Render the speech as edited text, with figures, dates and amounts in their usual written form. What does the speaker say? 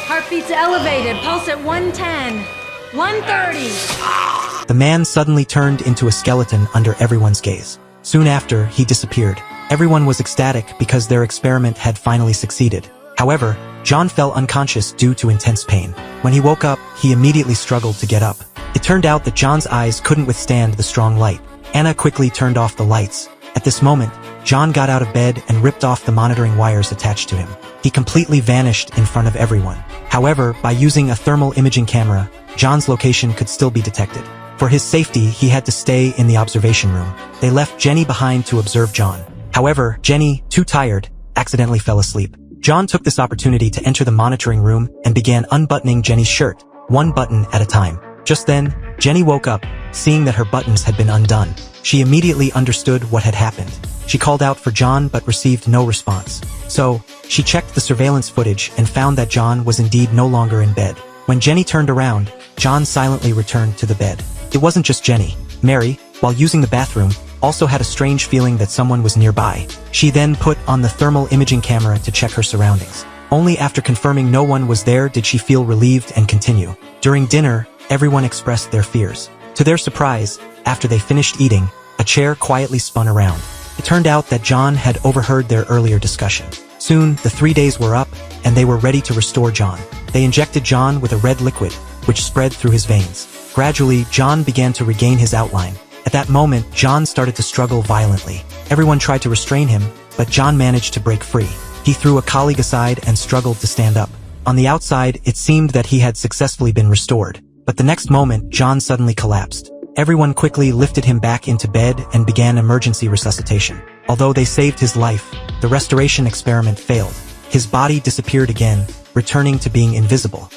Heartbeats elevated. Pulse at 110. 130. The man suddenly turned into a skeleton under everyone's gaze. Soon after, he disappeared. Everyone was ecstatic because their experiment had finally succeeded. However, John fell unconscious due to intense pain. When he woke up, he immediately struggled to get up. It turned out that John's eyes couldn't withstand the strong light. Anna quickly turned off the lights. At this moment, John got out of bed and ripped off the monitoring wires attached to him. He completely vanished in front of everyone. However, by using a thermal imaging camera, John's location could still be detected. For his safety, he had to stay in the observation room. They left Jenny behind to observe John. However, Jenny, too tired, accidentally fell asleep. John took this opportunity to enter the monitoring room and began unbuttoning Jenny's shirt, one button at a time. Just then, Jenny woke up, seeing that her buttons had been undone. She immediately understood what had happened. She called out for John but received no response. So, she checked the surveillance footage and found that John was indeed no longer in bed. When Jenny turned around, John silently returned to the bed. It wasn't just Jenny. Mary, while using the bathroom, also had a strange feeling that someone was nearby. She then put on the thermal imaging camera to check her surroundings. Only after confirming no one was there did she feel relieved and continue. During dinner, everyone expressed their fears. To their surprise, after they finished eating, a chair quietly spun around. It turned out that John had overheard their earlier discussion. Soon, the 3 days were up, and they were ready to restore John. They injected John with a red liquid, which spread through his veins. Gradually, John began to regain his outline. At that moment, John started to struggle violently. Everyone tried to restrain him, but John managed to break free. He threw a colleague aside and struggled to stand up. On the outside, it seemed that he had successfully been restored. But the next moment, John suddenly collapsed. Everyone quickly lifted him back into bed and began emergency resuscitation. Although they saved his life, the restoration experiment failed. His body disappeared again, returning to being invisible.